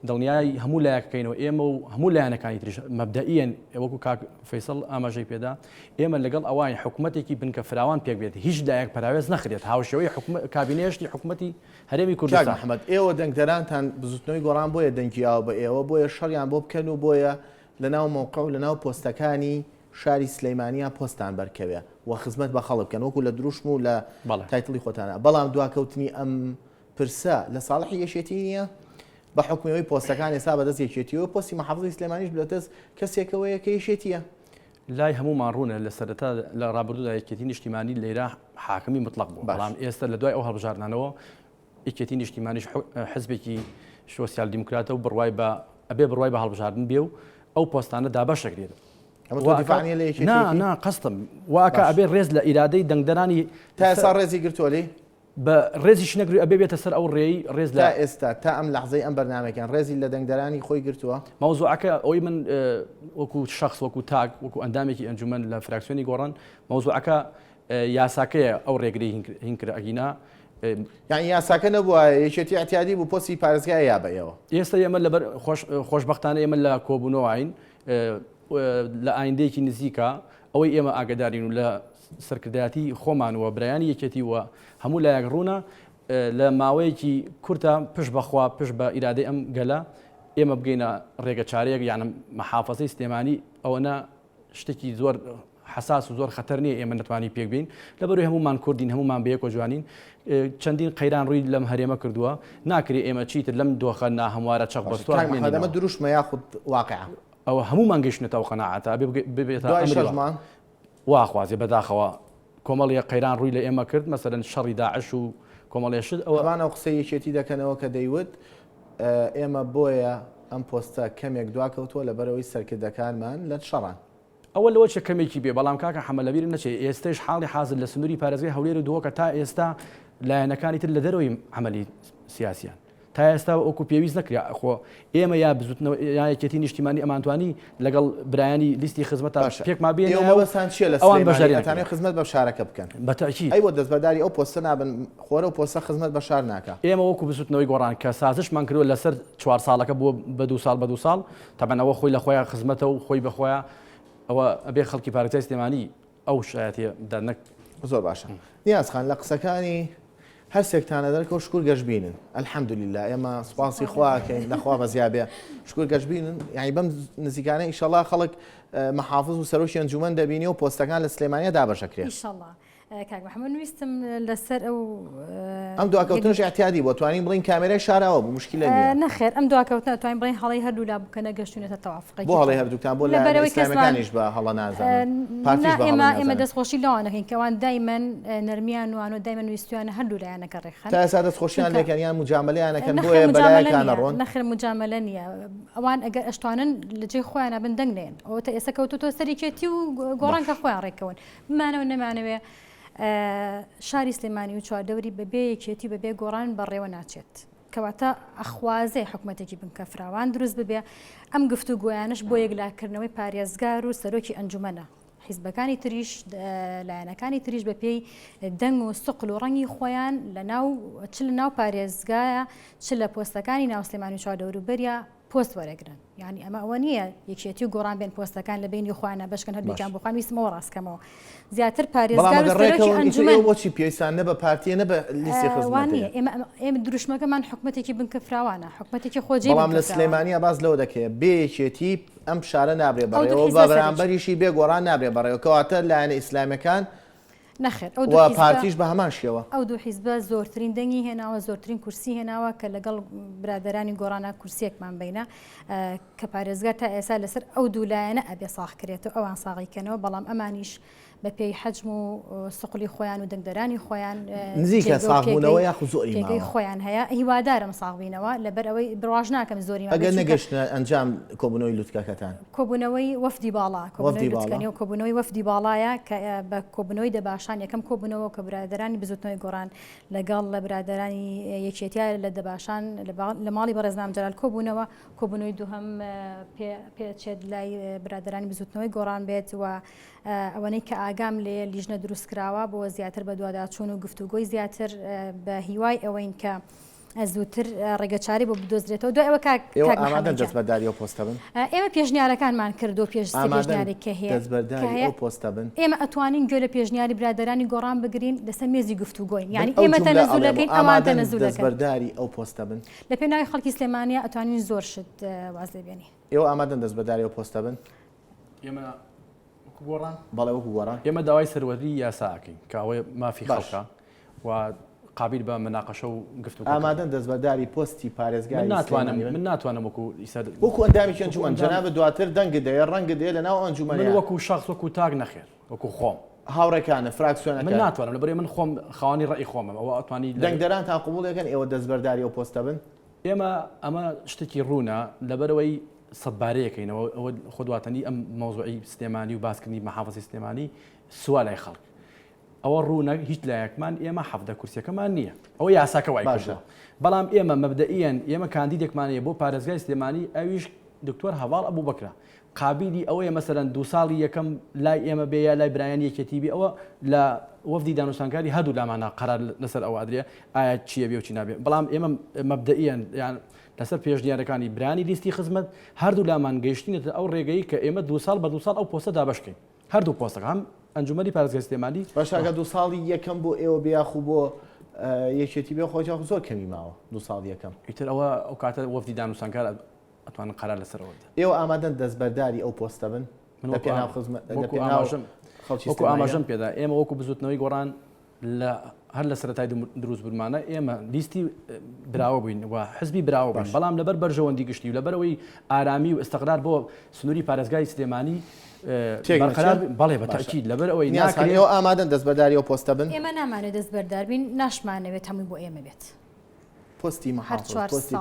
دڵنیای هەموو لایەکەکەینەوە ئێمە و هەموو لایەنەکانی تریش مەبدەئیەن وەکو کاک فەیسەڵ ئاماژەی پێدا ئێمە لەگەڵ ئەوان حکوومەتێکی بنکە فراوان پێک بێت هیچ لایەک پراوێز نەخرێت هاوشەوەی کابینێشتی حکوومەتی هەرێمی کوردستان محەممەد ئێوە دەنگدەرانتان بزوتنەوەی گۆڕان بۆیە دەنگیاوە بە ئێوە بۆیە شەڕیان بۆ بکەن و بۆیە لەناو مووقع و لەناو پۆستەکانی شاری سلەیمانیا پۆستان بەرکەوێ و خزمەت بە خەڵک بکەن وەکو لە دروشم و لە تایتڵی خۆتانە بەڵام دواکەوتنی ئەم پرسە لە ساڵحی یەشێتی نییە بە حکومیەوەی پۆستەکان ێستا بەدەست یەکێتیەوە پۆستی مەحافزی سلێمانیش بێتەست کەسێکەوەیە کە یەشێتیە لای هەمومان ڕوونە لە سەرەتا لە ڕابردوودا یەکێتی نیشتیمانی لێرە حاکمی مطلق بوو بەڵام ئێستا لە دوای ئەو هەڵبژاردنانەوە یەکێتی نیشتیمانیش حزبێکی سۆسیال دیموکراتە و بڕوای بە ئەبێ بڕوای بە هەڵبژاردن بێ و ئەو پۆستانە دابەشەکرێت نا قەستم واکە ئەبێ ڕێز لە ئیرادەی دەنگدەرانی تا ئێستا ڕێزی گرتووەلی بە ڕێزیش نەگری ئەبێ بێتە سەر ئەو ڕێی ڕێز لە ئێستا تا ئەم لەحزەی ئەم بەرنامەکان ڕێزی لە دەنگدەرانی خۆی گرتووە مەوزوعەکە ئەوەی من وەکو شخص وەکو تاک وەکو ئەندامێکی ئەنجومەن لە فراکسیۆنی گۆڕان مەوزوعەکە یاساکەیە ئەو ڕێگری هینکرد ئەگینا یعنی یاساکە نەبووە یەکێتی احتیادی بوو پۆستی پارێزگای یا بە ئێوە ئێستا ئێمە لەبەر خۆشبەختانە ئێمە لە کۆبوونەوەین لە ئایندەیەکی نزیکە ئەوەی ئێمە ئاگدارین و لە سەرکردایەتی خۆمان وە برایانی یەکێتی وە هەموو لایەک ڕوونە لە ماوەیەکی کورتە پشت بەخوا پشت بە ئیرادەی ئەم گەلە ئێمە بگەینە ڕێگە چارەیەک یانە مەحافەزەی سلێمانی ئەوەنە شتێکی زۆر حساس و زۆر خەتەر نییە ئێمە نتوانی پێک بین لەبەروی هەمومان کوردین هەمومان بەیەکۆ جوانین چەندین قەیران ڕووی لەم هەرێمە کردووە ناکری ئێمە چیتر لەم دۆخە ناهەموارە چەق بەستوارمە دروشمە یاخود واقع ئەوە هەمومان گەیشتێتەوە قەناعەتە بێتە واخوازێ بەداخەوە کۆمەڵی قەیران ڕووی لە ئێمە کرد مەسەرەن شەڕی داعش و کۆمەڵێشت ئەوانە قسەی یەکێتی دەکەنەوە کە دەیوت ئێمە بۆیە ئەم پۆستە کەمێک دواکەوتووە لە بەرەوەی سەرکردەکانمان لە شەڕان ئەوە لەوە چه کەمێکی بێ بەڵام کاکە حەمەلەبیر نەچێت ئێستش حاڵی حاضر لە سنووری پارێزگای هەولێر و دۆکە تا ئێستا لایەنەکانی تر لە دەرەوەی عملی سیاسیان تا ئێستا وەکو پێویست نەکرا خۆ ئێمە یا بزوتنەوە یا یەکێتی نیشتیمانی ئەمانتوانی لەگەڵ برایانی لیستی خزمەتە پێکما بێن ئەوەسان چیە لە سلێمانیەتانێ خزمەت بە شارەکە بکەن بەتەکی ئەی بۆ دەستبەرداری ئەو پۆستە نابن خۆرە و پۆستە خزمەت بە شار ناکە ئێمە وەکو بزوتنەوەی گۆڕان کە سازشمان کردووە لەسەر 4 ساڵەکە بووە بە 2 ساڵ بە 2 ساڵ تەبەن ئەوە خۆی لە خۆیان خزمەتە و خۆی بەخۆیان ئەوە ئەبێ خەڵکی پارێزگای سلێمانی ئەو شایەتیە دەرنەک زۆر باشە نیازخان لە قسەکانی هەر سێکتانە دەرکەوت شکور گەشتبینن الحەمدولله ئێمە سوپاسی خواکەین لەخوا بەزیابێ شکور گەشتبینن یعنی بەم نزیکانە ئینشەڵا خەڵک مەحافظ و سەرۆکی ئەنجومەن دەبینی و پۆستەکان لە سلێمانیا دابەشەکرێت ئینشەڵا کاک محەممەد ویستم لەسەر ئەو ئەم دواکەوتنش احتیادی بۆ توانین بڵین کامێرای شاراوە بوو مشکلە نییە نەخێر ئەم دواکەوتنە توانین بڵین هەڵی هەردوو لا بکەنە گەشتونێتە تەوافقی بۆ هەڵی هەردووکتان بۆ لە ئیسلامەکانیش بە هەڵە نازانن پارتیش بە هەڵە ئێمە نازانن دەستخۆشی لەوانەکەین کەوان دایمەن نەرمیان وانۆ دایمەن ویستوانە هەردوو لایەنەکە ڕێخەن تا ئێستا دەستخۆشییان لێکەن یان مجاملەیانەکەن بۆیە بەلایەکانە ڕۆن نەخر مجاملە نییە ئەوان ئەگەر ئەشتوانن لەجێ خۆیانە بن دەنگ نێن ئەوە تا ئێستا کەوتۆ سەریکێتی و گۆڕانکە خۆیان ڕێکەون بمانەوە نەمانەوێ شاری سلێمانی و چواردەوری بەبێ یەکێتی بەبێ گۆڕان بەڕێوە ناچێت کەواتە ئەخوازێ حکوومەتێکی بنکە فراوان دروست ببێ ئەم گفتوگۆیانش بۆ یەکلاکردنەوەی پارێزگار و سەرۆکی ئەنجومەنە حیزبەکانی تریش لایەنەکانی تریش بە پێی دەنگ و سوقل و ڕەنگی خۆیان چ لە ناو پارێزگایە چ لە پۆستەکانی ناو سلێمانی و چواردەور و بەریە پۆست وەرەگرن یعنی ئەمە ئەوە نییە یەکێتی و گۆڕان بێن پۆستەکان لە بینی خۆیانە بەشکن هەردووکیان بخوان ویسمەوە ڕاستکەمەوە زیاتر پارێزگار و سەرۆکی ئەنجومەن بۆچی پێویستان نە بە پارتیە نە بە لیستی خزمەتە ئێمە دروشمەکەمان حکوومەتێکی بنکە فراوانە حکوومەتێکی خۆجێ بەڵام لە سلێمانیە باز لەوە دەکەێت بێیەکێتی ئەم شارە نابرێ بەڕێەوە بە بەرامبەریشی بێ گۆڕان نابرێ بەڕێەوە کەواتە لایەنە ئیسلامەکان نەخێر و پارتیش بە هەمان شێوە ئەو دوو حیزبە زۆرترین دەنگی هێناوە زۆرترین کورسی هێناوە کە لەگەڵ برادرانی گۆڕانە کورسێکمان بینە کە پارێزگار تا ئێستا لەسەر ئەو دوولایەنە ئەبێ ساغکرێتەوە ئەوان ساغیکەنەوە بەڵام ئەمانیش بە پێی حەجم و سوقلی خۆیان و دەنگدەرانی خۆیان نزیکە ساغبوونەوە یاخو زۆری پێگەی خۆیان هەیە هیوادارم ساغبینەوە لەبەر ئەوەی بڕواژ ناکەم زۆری ئەگەر نەگەشتە ئەنجام کۆبوونەوەی لوتکەکەتان کۆبوونەوەی وەفدی باڵا کۆبوونەوەی و کۆبوونەوەی وەفدی باڵایە کە بە کۆبوونەوەی دەباشان یەکەم کۆبوونەوە کە برادرانی بزوتنەوەی گۆڕان لەگەڵ لە برادرانی یەکێتیا لە دەباشان لە ماڵی بەڕێزنام جەلال کۆبوونەوەی دووهەم پێچێت لای برادرانی بزوتنەوەی گۆڕان بێت و ئەوەنەی کە ئاگام لێ لیژنە دروستکراوە بۆ زیاتر بە دوواداچوون و گفتوگۆی زیاتر بە هیوای ئەوەین کە زووتر ڕێگەچاری بۆ بدۆزرێتەوە دو ئەوە ئامادەن دەستبەرداری ئەو پۆستە بن ئێمە پێشنیارەکانمان کردو پێشنیاری کە هەیە پۆستە بن ئێمە ئەتوانین گوێ لە پێشنیاری برادرانی گۆڕان بگرین لەسەر مێزی گفتوگۆین یعنی ئێمە تەنەزولەکەین ئەوان تەنەزولەکەن دەستبەرداری ئەو پۆستە بن لە پێناوی خەڵکی سلێمانیا ئەتوانین زۆر شت وازێ بێنی ئێوە ئامادەن دەستبەرداری ئەو پۆستە بن ئێمە گۆڕان بەڵێ وەکو گۆڕان ئێمە داوای سەروەری یاساکەین کاوەی مافی خەڵکە و قابل بە مناقەشە و گفتوگۆ ئامادەن دەستبەرداری پۆستی پارێزگای من ناتوانم وەکو ئەندامیکی ئەنجومەن جەنابە دواتر دەنگ دەیە ڕەنگ دێ لە ناو ئەنجومەن من وەکو شخص وەکو تاک نەخێر وەکو خۆم هاوڕێکانە فراکسیۆنەکە من ناتوانم لەبەرێ من خۆم خاوەنی ڕێی خۆمم ئەوە ئەتوانی دەنگدەران تا قبوڵەکەن ئێوە دەستبەرداری ئەو پۆستە بن ئێمە ئەمە شتێکی ڕوونە لەبەرەوەی سەدبارەیەکەینەوە ئەوە خۆدواتنی ئەم مۆزوعی سلێمانی و باسکردنی مەحافەزی سلێمانی سوالای خەڵک ئەوە ڕوونە هیچ لایەکمان ئێمە حەفدە کورسەکەمان نییە ئەوە یاساکە وای باشە بەڵام ئێمە مەبدەئیەن ئێمە کاندیدێکمانەیە بۆ پارێزگای سلێمانی ئەویش دکتۆر هەواڵ ئەبوو بەکرا قابلی ئەوەیە مەسەرەن دو ساڵی یەکەم لای ئێمە بێ لای برایان یەکێتیبی ئەوە لە وەفدی دانوستانکاری هەردوو لامانە قەرار لەسەر ئەو ئادرێ ئایا چییە بێ و چی نابێ بەڵام ئێمە مەبدەئیەن یان لەسەر پێشنیارەکانی برانی لیستی خزمەت هەردوو لامان گەیشتینێتە ئەو ڕێگەی کە ئێمە دو ساڵ بە دو ساڵ ئەو پۆستە دابشکەین هەردوو پۆستەکە هەم ئەنجومەنی پارێزگای سلێمانی باشاکە دو ساڵی یەکەم بۆ ئێوە بێیاخو بۆ یەکێتی بێ خۆجاخ زۆر کەمی ماوە دو ساڵ یەکەم ئیتر ئەوە ئەو کاتە وەفدی دانوستانکار ئەتوانن قەرار لەسەرەوەدا ئێوە ئامادەن دەستبەرداری ئەو پۆستە بن لە پێناو وەکو ئاماژەم پێدا ئێمە وەکو بزوتنەوەی گۆڕان لە هەر لە سەرەتای دروست بوومانە ئێمە لیستی براوە بووین و حزبی براوە بووین بەڵام لەبەر بەرژەوەندی گشتی و لەبەرەوەی ئارامی و ئستقرار بۆ سنووری پارێزگای سلێمانی بەڵێ بەتاکید لەبەر ئەوەی ئێوە ئامادەن دەستبەرداری ئەو پۆستە بن ئێمە نامانێت دەستبەردار بین ناشمانەوێت هەمووی بۆ ئێمە بێت پۆستی مەحافەز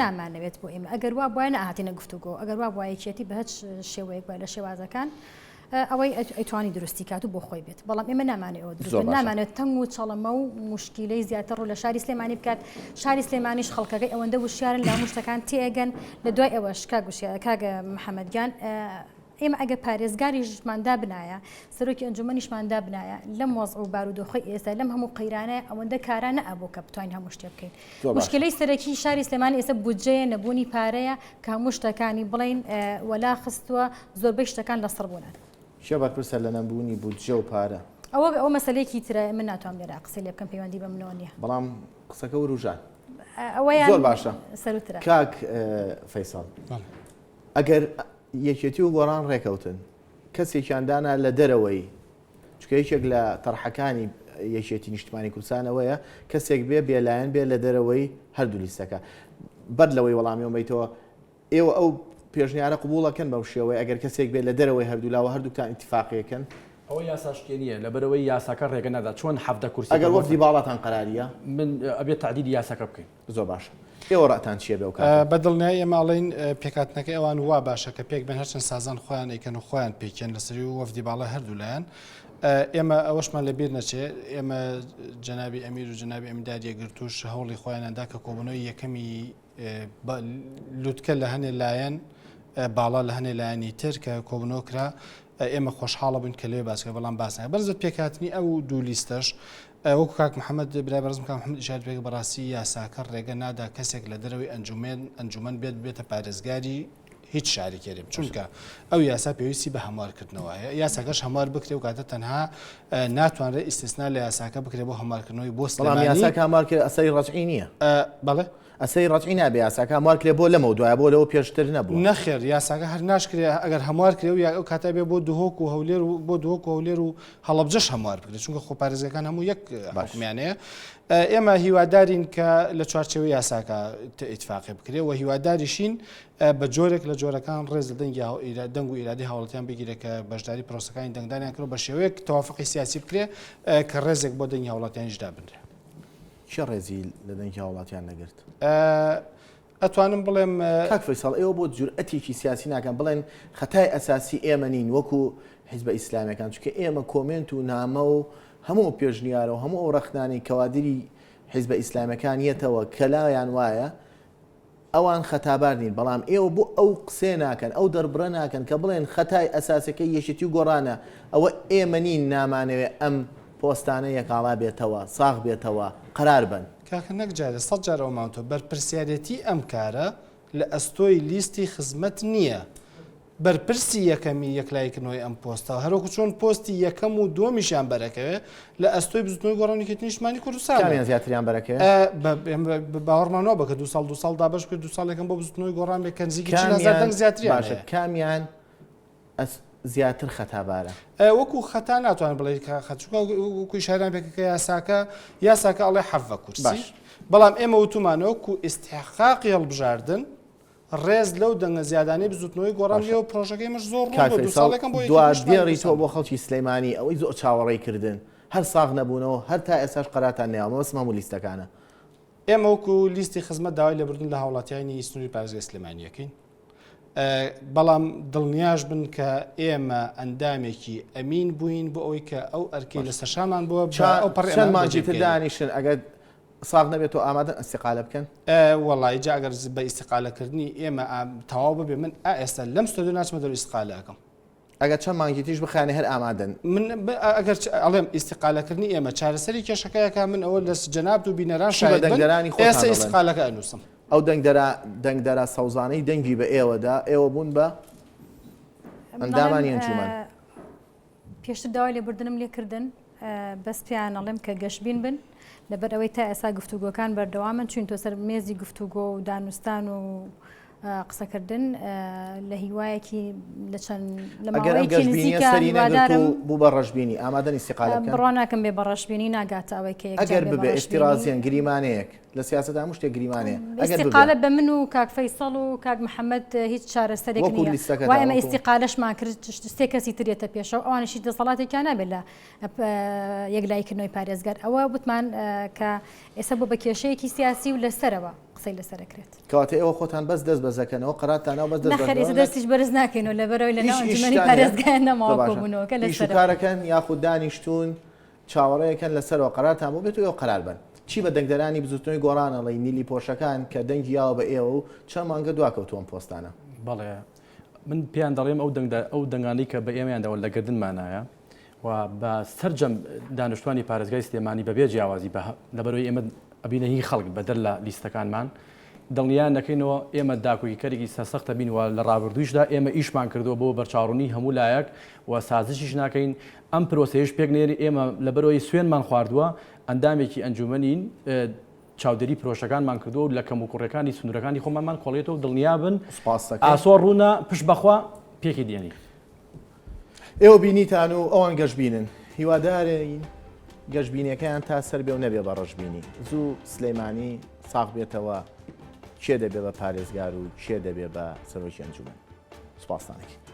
نامانەوێت بۆ ئێمە ئەگەر وا بواە نەهاتینە گفتوگۆ ئەگەر وا بواەکێتی بە هەچ شێوەیەک لە شێوازەکان ئەوەی ئەیتوانی درستی کات و بۆ خۆی بێت بەڵام ئێمە نامانێت ئەوە دروست نامانێت تەنگ و چەڵەمە و مشکلەی زیاتر ڕوو لە شاری سلێمانی بکات شاری سلێمانیش خەڵکەکەی ئەوەندە وشیارن لە مشتەکان تێگەن لە دوای ئەوەش کاگە محەممەدگیان ئێمە ئەگە پارێزگاریشماندا بنایە سەرۆکی ئەنجومەنیشماندا بنایە لەم وەزع و بارودۆخی ئێستا لەم هەموو قەیرانەیە ئەوەندە کارانە ئەبوو کە بتوانین هەموو شتێ بکەین مشکلەی سەرەکی شاری سلێمانی ئێستا بودجەیە نەبوونی پارەیە کە هەموو شتەکانی بڵین وەلا خستووە زۆربەی شتەکان لەسەر بوونن شێبات پرسە لە نەبوونی بودجە و پارە ئەوە مەسەلەیەکی ترە من ناتوانم لێرە قسەی لێ بکەم پەیوەندی بە منەوە نییە بەڵام قسەکە وروژان ئەوەیان زۆر باشە سەرترە کاک فەیساڵ ئەگەر یەکێتی و گۆڕان ڕێکەوتن کەسێکیاندانا لە دەرەوەی چکە یەکێک لە تەرحەکانی یەکێتی نیشتمانی کوردستانەوەیە کەسێک بێلایەن بێ لە دەرەوەی هەردوو لیستەکە بەر لەوەی وەڵامیەوە بیتەوە ئێوە ئەو پێشنیارە قبوڵەکەن بەو شێوەیە ئەگەر کەسێک بێت لە دەرەوەی هەردوولاوە هەردووکتان ئیتیفاقیەکەن ئەوە یاساشتێ نییە لەبەرەوەی یاساکە ڕێگە نادا چۆن حەفدە کورسی ئەگەر وەفدی باڵاتان قەراریە من ئەبێت تعدیلی یاساکە بکەین زۆر باشە ئێوە ڕاتان چیە بێ و بەدڵنیایی ئێماڵین پێکاتنەکە ئەوان وا باشە کە پێک بن هەرچەند سازان خۆیان ئەیکەن و خۆیان پێکێن لەسەری و وەفدی باڵە هەردوولایەن ئێمە ئەوەشمان لەبیر نەچێت ئێمە جەنابی ئەمیر و جەنابی ئەمیدادیە گرتوش هەوڵی خۆیانەدا کە کۆبنەوەی یەکەمی لوتکە لە هەنێ لایەن باڵا لە هەنێ لایەنی تر کە کۆبنەوە کرا ئێمە خۆشحاڵە بووین کە لێ باسکە بەڵام باسە بەرزت پێکاتنی ئەو دوو لیستەش وەکو کاک محەممەد برای بەرزم کاک محەممەد ئیشارەت پێک بەڕاستی یاساکە ڕێگە نادا کەسێک لە دەرەوەی ئەنجومەن بێتە پارێزگاری هیچ شارێکێرێ چونکە ئەو یاسا پێویستی بە هەموارکردنەوەیە یاساکەش هەموار بکرێ و کاتە تەنها ناتوانرێت ئیسtisنا لە یاساکە بکرێت بۆ هەموارکردنەوەی بۆ سڵام یاساکە هەموارکرد ئەسەری ڕەجعی نییە بەڵێ ئەسەی ڕەجعی نابێ یاساکە هەموارکرێ بۆ لەمە دوایە بۆ لەوە پێشتر نەبوو نەخێر یاساکە هەر ناشکرێ ئەگەر هەموار کرێ و یا ئەو کاتە بێ بۆ دهۆک و هەولێر و بۆ دهۆک و هەولێر و هەڵەبجەش هەموار بکرێت چونکە خۆ پارێزەکان هەموو یەک حکمیانەیە ئێمە هیوادارین کە لە چوارچێوەی یاساکە ئیتفاقی بکرێ و هیواداریشین بە جۆرێک لە جۆرەکان ڕێز لە دەنگ و ئیرادی هاوڵەتیان بگیرێت کە بەشداری پرۆسەکانی دەنگدانیان کرد بە شێوەیەک تەوافقی سیاسی بکرێ کە ڕێزێک بۆ دەنگی هاوڵاتیانیشدا بنرێ چه ڕێزی لە دەنگی هاوڵاتیان نەگرت ئەتوانم بڵێم کاک فەیساڵ ئێوە بۆ جورئەتێکی سیاسی ناکەن بڵێن خەتای ئەساسی ئێمە نین وەکو حیزبە ئیسلامیەکان چونکە ئێمە کۆمنت و نامە و هەموو پێشنیارە و هەموو ئەو ڕەخنانی کەوادری حیزبە ئیسلامیەکان یەتەوە کەلایان وایە ئەوان خەتابار نین بەڵام ئێوە بۆ ئەو قسێ ناکەن ئەو دەربڕە ناکەن کە بڵێن خەتای ئەساسەکەی یەشێتی و گۆڕانە ئەوە ئێمە نین نامانەوێت ئەم پۆستانە یەکاڵا بێتەوە ساغ بێتەوە قرار بن کاکە نەکجارە 100 جارەوە ماوەتەوە بەرپرسیارەتی ئەم کارە لە ئەستۆی لیستی خزمەت نییە بەرپرسی یەکەمی یەکلایکردنەوەی ئەم پۆستە هەروەکو چۆن پۆستی یەکەم و دووەمیشیان بەرەکەوێت لە ئەستۆی بزوتنەوەی گۆڕانیکردنی نیشتمانی کوردستان کامیان زیاتریان بەرەکەوێت باوەڕمانەوە بکە دو ساڵ دابش کرد 2 ساڵێکم بۆ بزوتنەوەی گۆڕان بێ کەنزیکی 4000 دەنگ زیاتریان باشە کامیان زیاتر خەتابارە وەکو خەتا ناتوانێت بڵێ خەچووکە وەکوی شاران پێکەکە یاساکە ئەڵێ حەفە کورسی بەڵام ئێمە وتمانەوە وەکو ئیستحقاقی هەڵبژاردن ڕێز لەو دەنگە زیادانەی بزوتنەوەی گۆڕان لێەوە پرۆژەکەی مەش زۆر دوادێڕی تۆ بۆ خەڵکی سلەیمانی ئەوەی زۆر چاوەڕێی کردن هەر ساغ نەبوونەوە هەر تا ئێساش قەراتان نێوە وەسم هەموو لیستەکانە ئێمە وەکو لیستی خزمەت داوای لێبوردن لە هاوڵاتیانی سنووری پارێزگای سلێمانیەکەین بەڵام دڵنیاش بن کە ئێمە ئەندامێکی ئەمین بووین بۆ ئەوەی کە ئەو ئەرکەی لەسەر شامان بووە چەندمانجیتر دانیشن ئەگەر ساغ نەبێت و ئامادەن ئەستیقالە بکەن وەڵی جا ئەگەر بە ئیستیقالەکردنی ئێمە تەواو ببێ من ئێستا لەم ستۆدیۆ ناچمە دەرەوەی ئیستیقالەکەم ئەگەر چەند مانگیتیش بخانێ هەر ئامادەن من ئەگەر ئەڵێم ئیستیقالەکردنی ئێمە چارەسەری کێشەکەیەکە من ئەوە لە جەناب و بینەران شاید دەنگدەرانی ئێستا ئیستیقالەکە ئەنووسم ئەو دەنگدەرا سەوزانەی دەنگی بە ئێوەدا ئێوە بوون بە ئەندامانی ئەنجومەن پێشتر داوای لێبوردنم لێکردن بەس پیان ئەڵێم کە گەشتبین بن لەبەر ئەوەی تا ئێستا گفتوگۆکان بەردەوامن چون تۆ سەر مێزی گفتوگۆ و دانوستان و قسەکردن لە هیوایەکی لە چەند لە ماوەیەکی نزیکە بوو بە ڕەشبینی ئامادەنی ئیستیقالە بکەن بڕوا ناکەم بێ بە ڕەشبینی ناگاتە ئەوەی کە ئەگەر ببێ ئێستیرازیان گریمانەیەک لە سیاسەت هەموو شتێک گریمانەیە ئیستیقالە بە من و کاک فەیسەڵ و کاک محەممەد هیچ چارەسەرێک نییە وای ئەمە ئیستیقالەشمان کرد سێ کەسی ترێتە پێشەوە ئەوانشی دەسەڵاتێکیان نابێت لە یەکلایکردنەوەی پارێزگار ئەوە وتمان کە ئێستا بۆ بە کێشەیەکی سیاسی و لەسەرەوە قسەی لەسەرەکرێت کەواتە ئێوە خۆتان بەس دەست بەزەکەنەوە قەراتانەوە بەس نەخەریزە دەستیش بەرز ناکەینەوە لەبەرەوەی لە ناوەنجومەنی پارێزگایان نەماوە کۆبوونەوەکە لەسەرکارەکەن یاخود دانیشتون چاوەڕێیەکەن لەسەرەوە قەراتان بۆ بێت و ئێوە قەرار بن چی بە دەنگدەرانی بزوتنەوەی گۆڕانەڵی نیلی پۆشەکان کە دەنگی یاوە بە ئێوە و چەند مانگە دواکەوتووەم پۆستانە بەڵێ من پێیان دەڵێم ئەو دەنگانی کە بە ئێمەیاندەوە لەگردنمانایە و بە سەررجەم دانیشتوانی پارێزگای سلێمانی بەبێ جیاوازی لەبەرەوەی ئێمە ئەبینە هی خەڵک بەدەر لە لیستەکانمان دڵنیان دەکەینەوە ئێمە داکۆیکەرێکی سەسەختە بینوە لە ڕابردوویشدا ئێمە ئیشمان کردووە بۆ بەرچاڕوونی هەموو لایەک و سازشیش ناکەین ئەم پرۆسەیەش پێک نێری ئێمە لەبەرەوەی سوێنمان خواردووە ئەندامێکی ئەنجومەنین چاودێری پرۆشەکانمان کردو لە کەم و کوڕەکانی سنوورەکانی خۆمانمان کۆڵێتەوە دڵنیا بن ئاسۆ ڕوونە پشت بەخوا پێکی دێنی ئێوە بینیتان و ئەوان گەشتبینن هیوادارین گەشتبینیەکەیان تا سەر بێ و نەبێ بە ڕەشببینی زوو سلەیمانی ساغ بێتەوە کێ دەبێ بە پارێزگار و کێ دەبێ بە سەرۆکی ئەنجومەن سوپاسدانێکی